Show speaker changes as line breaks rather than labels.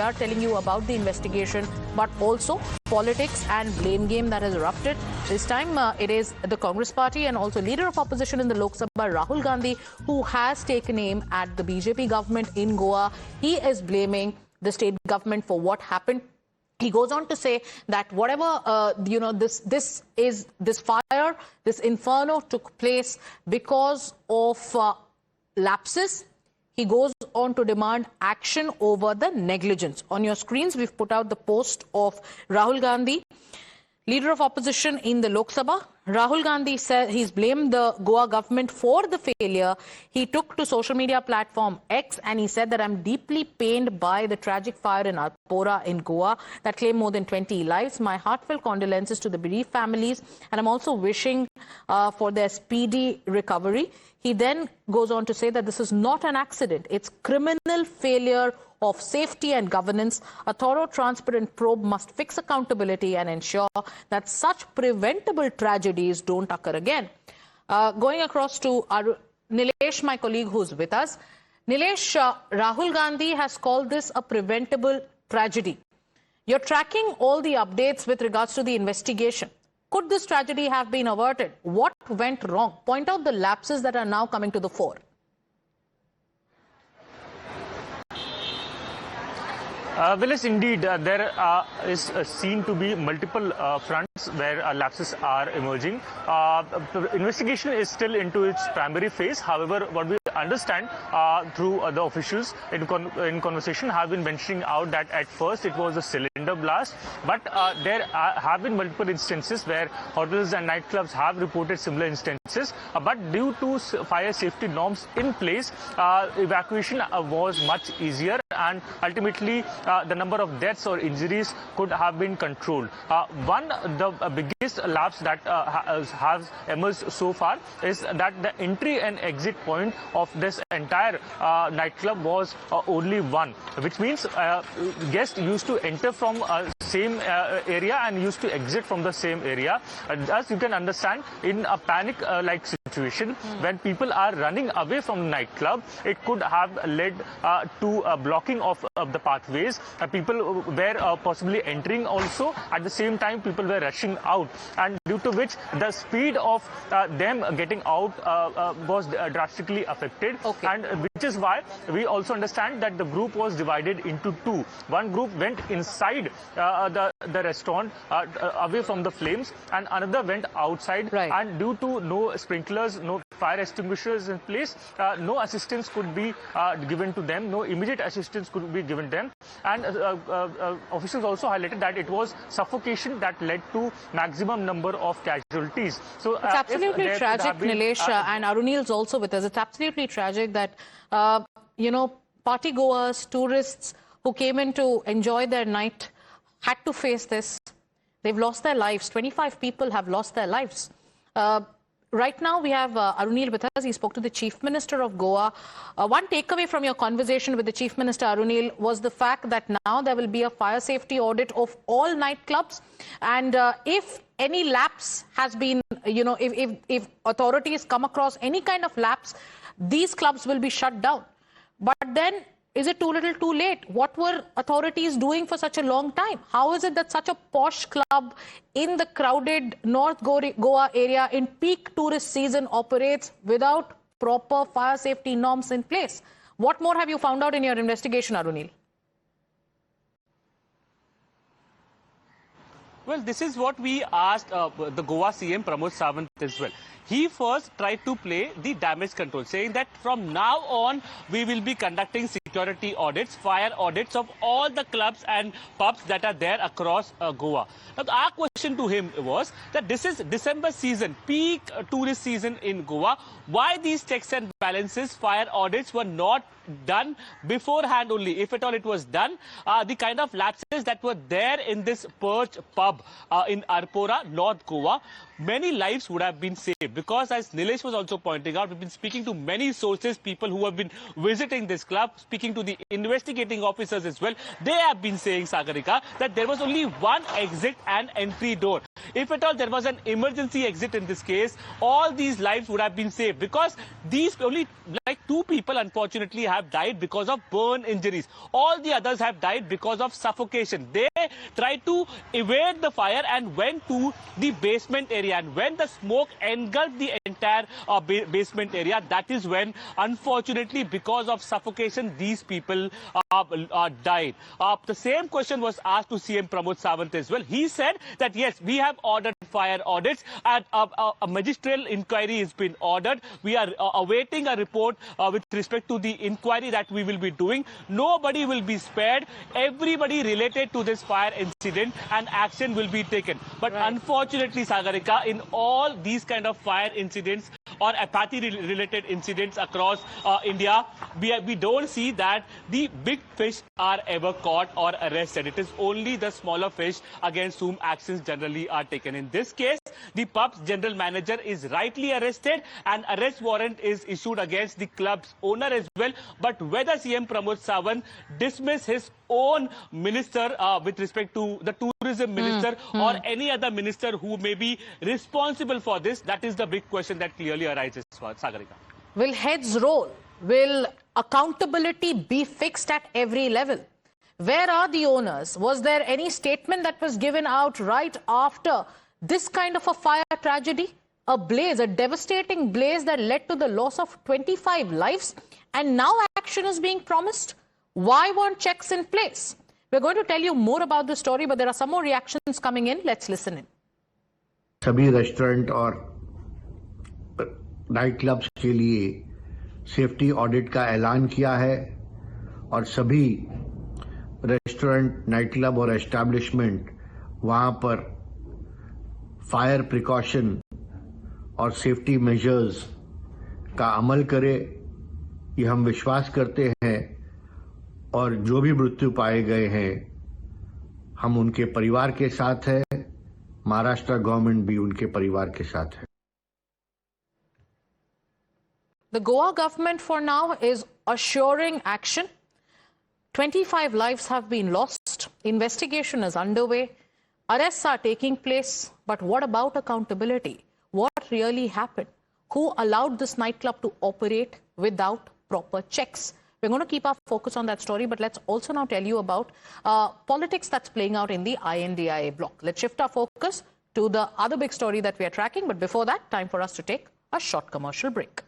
are telling you about the investigation, but also politics and blame game that has erupted. This time it is the Congress party and also leader of opposition in the Lok Sabha, Rahul Gandhi, who has taken aim at the BJP government in Goa. He is blaming the state government for what happened. He goes on to say that whatever, this fire, this inferno took place because of lapses. He goes on to demand action over the negligence. On your screens, we've put out the post of Rahul Gandhi, leader of opposition in the Lok Sabha. Rahul Gandhi said he's blamed the Goa government for the failure. He took to social media platform X and he said that I'm deeply pained by the tragic fire in Arpora in Goa that claimed more than 20 lives. My heartfelt condolences to the bereaved families, and I'm also wishing for their speedy recovery. He then goes on to say that this is not an accident. It's criminal failure of safety and governance. A thorough, transparent probe must fix accountability and ensure that such preventable tragedies don't occur again. Going across to Nilesh, my colleague who's with us. Nilesh, Rahul Gandhi has called this a preventable tragedy. You're tracking all the updates with regards to the investigation. Could this tragedy have been averted? What went wrong? Point out the lapses that are now coming to the fore.
Willis, indeed, there is seen to be multiple fronts where lapses are emerging. The investigation is still into its primary phase. However, what we understand through the officials in conversation have been mentioning out that at first it was a cylinder blast, but there have been multiple instances where hotels and nightclubs have reported similar instances. But due to fire safety norms in place, evacuation was much easier, and ultimately the number of deaths or injuries could have been controlled. The biggest lapse that has emerged so far is that the entry and exit point of this entire nightclub was only one, which means guests used to enter from same area and used to exit from the same area. As you can understand, in a panic-like situation, when people are running away from the nightclub, it could have led to a blocking of the pathways. People were possibly entering also. At the same time, people were rushing out, and due to which the speed of them getting out was drastically affected.
Okay.
And which is why we also understand that the group was divided into two. One group went inside the restaurant away from the flames, and another went outside.
Right.
And due to no sprinklers, no fire extinguishers in place, no assistance could be given to them, no immediate assistance could be given them. And officials also highlighted that it was suffocation that led to maximum number of casualties. So
it's absolutely tragic, Nilesh, and Arunil's also with us. It's absolutely tragic that party goers, tourists who came in to enjoy their night had to face this. They've lost their lives. 25 people have lost their lives. Right now, we have Arunil with us. He spoke to the Chief Minister of Goa. One takeaway from your conversation with the Chief Minister, Arunil, was the fact that now there will be a fire safety audit of all nightclubs. And if any lapse has been, if authorities come across any kind of lapse, these clubs will be shut down. But then, is it too little too late? What were authorities doing for such a long time? How is it that such a posh club in the crowded North Goa area in peak tourist season operates without proper fire safety norms in place? What more have you found out in your investigation, Arunil?
Well, this is what we asked the Goa CM Pramod Sawant as well. He first tried to play the damage control, saying that from now on we will be conducting security audits, fire audits of all the clubs and pubs that are there across Goa. Now, our question to him was that this is December season, peak tourist season in Goa. Why these checks and balances, fire audits were not done beforehand only? If at all it was done, the kind of lapses that were there in this Perch pub in Arpora, North Goa, many lives would have been saved. Because as Nilesh was also pointing out, we've been speaking to many sources, people who have been visiting this club, speaking to the investigating officers as well. They have been saying, Sagarika, that there was only one exit and entry door. If at all there was an emergency exit in this case, all these lives would have been saved, because these only like 2 people unfortunately have died because of burn injuries. All the others have died because of suffocation. They tried to evade the fire and went to the basement area, and when the smoke engulfed the entire basement area, that is when unfortunately because of suffocation these people died. The same question was asked to CM Pramod Sawant as well. He said that yes, we have ordered fire audits and a magisterial inquiry has been ordered. We are awaiting a report with respect to the inquiry that we will be doing. Nobody will be spared. Everybody related to this fire incident, and action will be taken. But unfortunately, Sagarika, in all these kind of fire incidents or apathy-related incidents across India, we don't see that the big fish are ever caught or arrested. It is only the smaller fish against whom actions generally are taken. In this case, the pub's general manager is rightly arrested, and arrest warrant is issued against the club's owner as well. But whether CM Pramod Sawant dismiss his own minister with respect to the tourism minister or any other minister who may be responsible for this, that is the big question that clearly arises, Sagarika.
Will heads roll? Will accountability be fixed at every level? Where are the owners? Was there any statement that was given out right after this kind of a fire tragedy? A blaze, a devastating blaze that led to the loss of 25 lives, and now action is being promised. Why weren't checks in place? We're going to tell you more about this story, but there are some more reactions coming in. Let's listen in.
सभी restaurant और night clubs के लिए safety audit का ऐलान किया है, और सभी रेस्टोरेंट, नाइट क्लब और एस्टैब्लिशमेंट वहां पर फायर प्रिकॉशन और सेफ्टी मेजर्स का अमल करे, ये हम विश्वास करते हैं। और जो भी मृत्यु पाए गए हैं, हम उनके परिवार के साथ हैं, महाराष्ट्र गवर्नमेंट भी उनके परिवार के साथ है।
The Goa government for now is assuring action. 25 lives have been lost. Investigation is underway. Arrests are taking place. But what about accountability? What really happened? Who allowed this nightclub to operate without proper checks? We're going to keep our focus on that story, but let's also now tell you about politics that's playing out in the INDIA bloc. Let's shift our focus to the other big story that we are tracking. But before that, time for us to take a short commercial break.